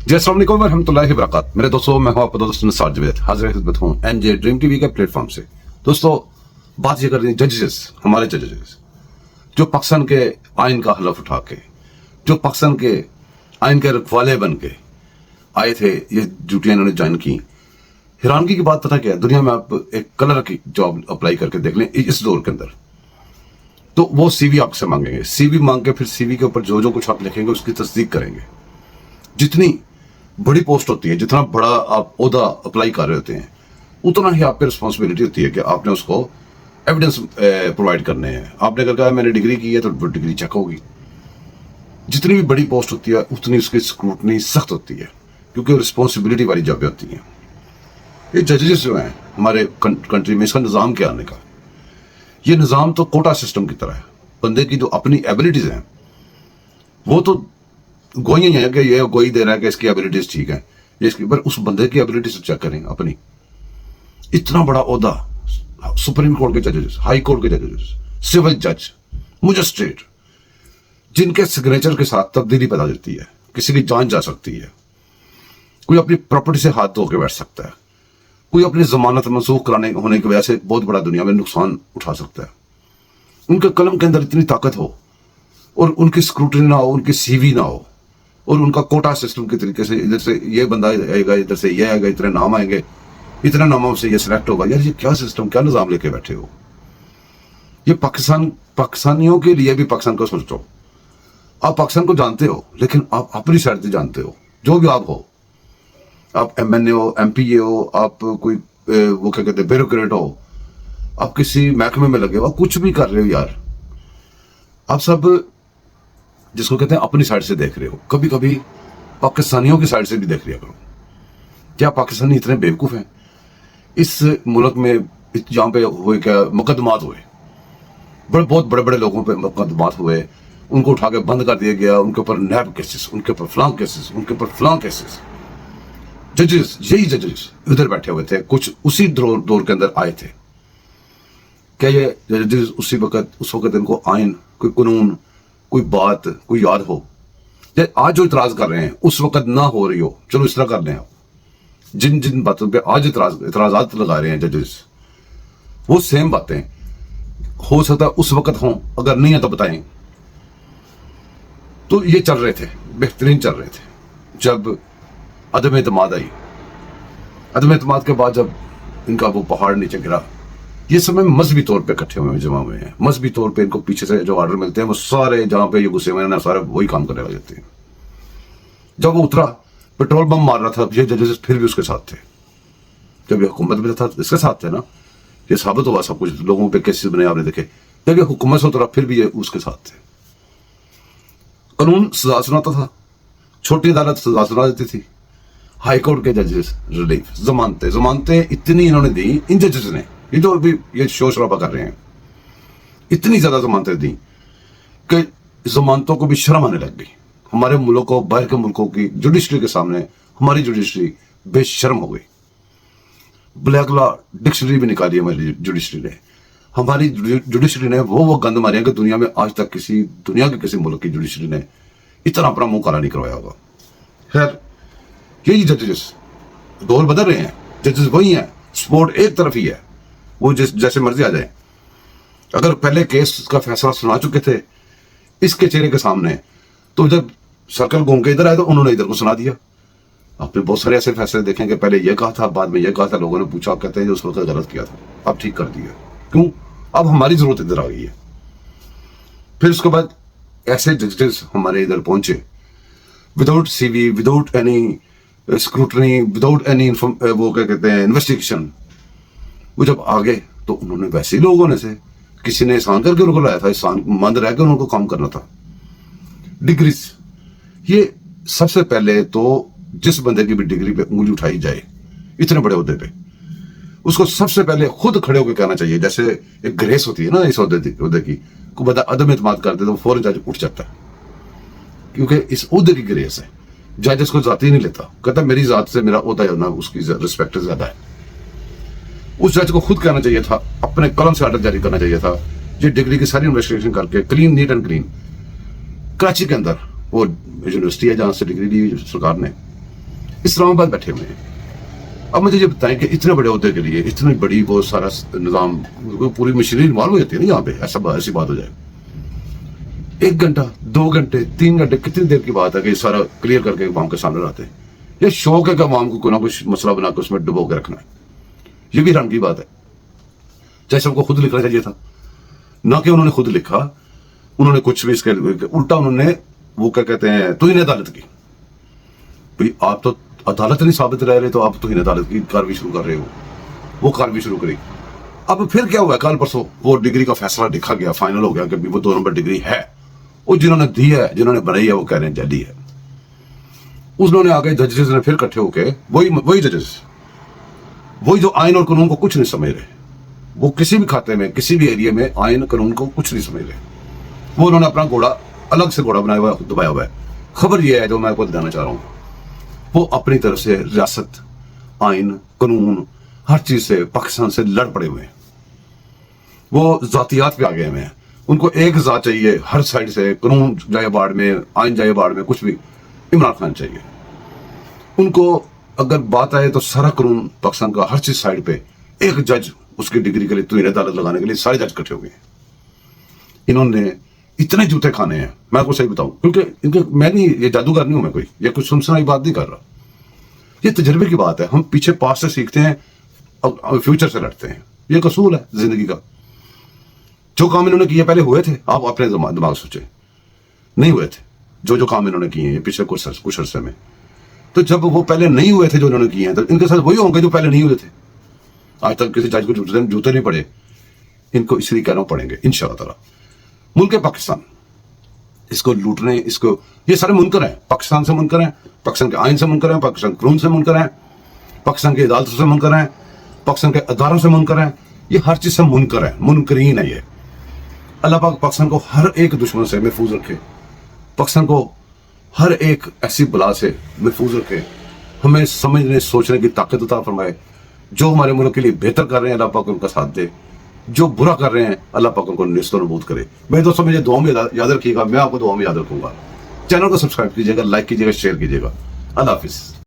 जी अस्सलाम वालेकुम रहमतुल्लाहि व बरकात। मेरे दोस्तों, मैं हूं आपका दोस्त नसार जवेद, हाजिर खिदमत हूं एनजे ड्रीम टीवी के प्लेटफॉर्म से। दोस्तों, बात ये कर रही है जजेस, हमारे जजेस जो पाकिस्तान के आइन का हलफ उठा के, जो पाकिस्तान के आइन के रखवाले बन के आए थे, ये ड्यूटियां इन्होंने ज्वाइन की। हैरानगी की बात पता क्या है, दुनिया में आप एक कलर की जॉब अप्लाई करके देख लें इस दौर के अंदर, तो वो सीवी आपसे मांगेंगे। सीवी मांग के फिर सीवी के ऊपर जो जो कुछ आप लिखेंगे उसकी तस्दीक करेंगे। जितनी बड़ी पोस्ट होती है, जितना बड़ा आप ओहदा अप्लाई कर रहे होते हैं, उतना ही आप पे रिस्पॉन्सिबिलिटी होती है कि आपने उसको एविडेंस प्रोवाइड करने हैं। आपने अगर कहा मैंने डिग्री की है तो डिग्री चेक होगी। जितनी भी बड़ी पोस्ट होती है उतनी उसकी स्क्रूटनी सख्त होती है, क्योंकि रिस्पॉन्सिबिलिटी वाली जॉबें होती हैं। ये जजेस जो हैं हमारे कंट्री में, इसका निज़ाम क्या आने का, ये निज़ाम तो कोटा सिस्टम की तरह है। बंदे की जो अपनी एबिलिटीज हैं वो तो गोई है कि ये गोई दे रहा है कि इसकी एबिलिटीज ठीक है, ये इसकी, पर उस बंदे की एबिलिटीज चेक करें अपनी। इतना बड़ा ओहदा, सुप्रीम कोर्ट के जजेस, हाई कोर्ट के जजेस, सिविल जज, मजिस्ट्रेट, जिनके सिग्नेचर के साथ तब्दीली पैदा देती है, किसी की जान जा सकती है, कोई अपनी प्रॉपर्टी से हाथ धो के बैठ सकता है, कोई अपनी जमानत मनसूख कराने होने की वजह से बहुत बड़ा दुनिया में नुकसान उठा सकता है। उनके कलम के अंदर इतनी ताकत हो और उनकी स्क्रूटनी ना हो, उनकी सीवी ना हो, और उनका कोटा सिस्टम के तरीके से इधर से ये बंदा आएगा, इधर से ये आएगा, इतने नाम आएंगे, इतने नामों से ये सिलेक्ट होगा। यार ये क्या सिस्टम, क्या निजाम लेके बैठे हो? ये पाकिस्तानियों के लिए भी पाकिस्तान को सोचो। आप पाकिस्तान को जानते हो, लेकिन आप अपनी साइड से जानते हो। जो भी आप हो, आप MNA हो, MPA हो, आप कोई वो क्या कहते हैं ब्यूरोक्रेट हो, आप किसी महकमे में लगे हो, आप कुछ भी कर रहे हो यार, आप सब जिसको कहते हैं अपनी साइड से देख रहे हो। कभी कभी पाकिस्तानियों की साइड से भी देख लिया करो। क्या पाकिस्तानी इतने बेवकूफ हैं? इस मुल्क में जहाँ पे हुए क्या मुकदमात हुए, बहुत बड़े बड़े लोगों पे मुकदमात हुए, उनको उठा के बंद कर दिया गया, उनके ऊपर नैब केसेस, उनके ऊपर फलां केसेस, उनके ऊपर फलां केसेस। जजेस, यही जजेस उधर बैठे हुए थे, कुछ उसी दौर के अंदर आए थे। क्या ये जजेस उस वक्त इनको आइन, कोई कानून, कोई बात, कोई याद हो? आज जो इतराज कर रहे हैं उस वक्त ना हो रही हो, चलो इस तरह कर लें। आप जिन जिन बातों पे आज इतराजात लगा रहे हैं जजेस, वो सेम बातें हो सकता है उस वक्त हों, अगर नहीं है तो बताएं। तो ये चल रहे थे, बेहतरीन चल रहे थे। जब अदम एतमाद आई, अदम एतमाद के बाद जब इनका वो पहाड़ नीचे गिरा, ये समय मजहबी तौर पे इकट्ठे हुए जमा हुए हैं। मजहबी तौर पे इनको पीछे से जो ऑर्डर मिलते हैं वो सारे जहां पे ये गुस्से में ना सारे वही काम करने लग जाते हैं। जब वो उतरा, पेट्रोल बम मार रहा था, ये जजेस फिर भी उसके साथ थे। जब ये हुकूमत में था इसके साथ थे ना, ये साबित हुआ सब कुछ, लोगों पे केसेस बने आपने देखे। जब ये हुकूमत से उतरा फिर भी ये उसके साथ थे। कानून सजा सुनाता था, छोटी अदालत सजा सुना देती थी, हाई कोर्ट के जजेस रिलीफ, जमानतें इतनी इन्होंने दी इन जजेस ने, ये जो अभी ये शोर शराबा कर रहे हैं, इतनी ज्यादा जमानतें दी कि जमानतों को भी शर्म आने लग गई। हमारे मुल्कों, बाहर के मुल्कों की जुडिशरी के सामने हमारी जुडिशरी बेशर्म हो गई। ब्लैक लॉ डिक्शनरी भी निकाली हमारी जुडिशरी ने। हमारी जुडिशरी ने वो गंद मारे कि दुनिया में आज तक दुनिया के किसी मुल्क की जुडिशरी ने इतना अपना मुंह काला नहीं करवाया होगा। खैर, यही जजेस दौर बदल रहे हैं, जजेस वही हैं, स्पोर्ट एक तरफ ही है, वो जैसे मर्जी आ जाए। अगर पहले केस का फैसला सुना चुके थे इसके चेहरे के सामने, तो जब सर्कल घूम के इधर आए तो उन्होंने इधर को सुना दिया। आपने बहुत सारे ऐसे फैसले देखे कि पहले ये कहा था, बाद में ये कहा था, लोगों ने पूछा, कहते हैं उस वक्त गलत किया था, अब ठीक कर दिया। क्यों? अब हमारी जरूरत इधर आ गई है। फिर उसके बाद ऐसे जजेस हमारे इधर पहुंचे without CV, without any scrutiny, without any वो क्या कहते हैं इन्वेस्टिगेशन। वो जब आ गए तो उन्होंने वैसे ही लोगों ने से किसी ने एहसान करके उनको लाया था, एहसान मंद रह के उनको काम करना था। डिग्रीज, ये सबसे पहले तो जिस बंदे की भी डिग्री पे उंगली उठाई जाए इतने बड़े ओहदे पे, उसको सबसे पहले खुद खड़े होकर कहना चाहिए। जैसे एक ग्रेस होती है ना इस ओहदे की, को बंदा अदम एतमाद कर दे तो फौरन जज उठ जाता है, क्योंकि इस ओहदे की ग्रेस है। जज इसको जाती नहीं लेता, कहता मेरी जात से मेरा ओहदा है ना, उसकी रिस्पेक्ट ज्यादा है। उस जज को खुद कहना चाहिए था, अपने कलम से ऑर्डर जारी करना चाहिए था, ये डिग्री की सारी इन्वेस्टिगेशन करके clean, neat and clean. Karachi के अंदर वो यूनिवर्सिटी है जहां से डिग्री ली सरकार ने, इस्लामाबाद बैठे हुए हैं। अब मुझे ये बताएं कि इतने बड़े अहदे के लिए इतनी बड़ी वो सारा निज़ाम, पूरी मशीनरी इन्वॉल्व हो जाती है ना यहाँ पे, ऐसी बात हो जाए। 1 घंटा 2 घंटे 3 घंटे कितनी देर की बात है कि सारा क्लियर करके अवाम के सामने लाते हैं। ये शौक है कि अवाम को कोई ना कुछ मसला बना के उसमें डुबो के रखना है। ये भी हैरान की बात है। जैसे हमको खुद लिखना चाहिए था, ना कि उन्होंने खुद लिखा, उन्होंने कुछ भी इसके उल्टा उन्होंने वो क्या कहते हैं तौहीन अदालत की। भाई आप तो अदालत नहीं साबित रह रहे, तो आप तौहीन अदालत की कार्रवाई शुरू कर रहे हो। वो कार्रवाई शुरू करी। अब फिर क्या हुआ, कल परसों वो डिग्री का फैसला लिखा गया, फाइनल हो गया कि वो 2 नंबर डिग्री है। वो जिन्होंने दी है, जिन्होंने बनाई है, वो कह रहे हैं जाली है। उन्होंने आगे जजेस ने फिर इकट्ठे होके वही जजेस, वही जो आइन और कानून को कुछ नहीं समझ रहे, वो किसी भी खाते में किसी भी एरिया में आइन कानून को कुछ नहीं समझ रहे, वो उन्होंने अपना घोड़ा अलग से घोड़ा बनाया हुआ दबाया हुआ है। खबर ये है जो मैं आपको बताना चाह रहा हूँ, वो अपनी तरफ से रियासत, आइन, कानून, हर चीज से पाकिस्तान से लड़ पड़े हुए हैं। वो जातियात पे आ गए हुए हैं। उनको एक जात चाहिए हर साइड से, कानून जाए बाढ़ में, आइन जाए बाढ़ में, कुछ भी इमरान खान चाहिए उनको। अगर बात आए तो सारा कानून पाकिस्तान का हर चीज साइड पे, एक जज उसकी डिग्री के लिए तौहीन अदालत लगाने के लिए सारे जज इकट्ठे हो गए। इन्होंने इतने जूते खाने हैं, मैं आपको सही बताऊं, क्योंकि मैं नहीं, ये जादूगर नहीं हूं मैं कोई, ये कुछ सुनसुनाई बात नहीं कर रहा। ये तजर्बे की बात है। हम पीछे पास से सीखते हैं और फ्यूचर से लड़ते हैं। ये कसूल है जिंदगी का। जो काम इन्होंने किए पहले हुए थे, आप अपने दिमाग सोचे, नहीं हुए थे। जो काम इन्होंने किए हैं पिछले कुछ अरसे में, तो जब वो पहले नहीं हुए थे जो इन्होंने किए हैं, तो इनके साथ वही होंगे जो पहले नहीं हुए थे। आज तक किसी जज को जूते नहीं पड़े, इनको इसलिए कहना पड़ेंगे इंशाअल्लाह ताला। मुल्क पाकिस्तान, इसको लूटने, इसको, ये सारे मुनकर हैं, पाकिस्तान से मुनकर हैं, पाकिस्तान के आइन से मुनकर हैं, पाकिस्तान कानून से मुनकर हैं, पाकिस्तान की अदालतों से मुनकर हैं, पाकिस्तान के अदारों से मुनकर हैं। ये हर चीज से मुनकर है, मुनकरीन है ये। अल्लाह पाक पाकिस्तान को हर एक दुश्मन से महफूज रखे, पाकिस्तान को हर एक ऐसी बला से महफूज रखे, हमें समझने सोचने की ताकत अता फरमाए। जो हमारे मुल्क के लिए बेहतर कर रहे हैं, अल्लाह पाक उनका साथ दे। जो बुरा कर रहे हैं, अल्लाह पाक उनको निस्तरबूद करे। मेरे दोस्तों, मुझे दुआ में याद रखिएगा, मैं आपको दुआ में याद रखूंगा। चैनल को सब्सक्राइब कीजिएगा, लाइक कीजिएगा, शेयर कीजिएगा। अल्लाह हाफिज।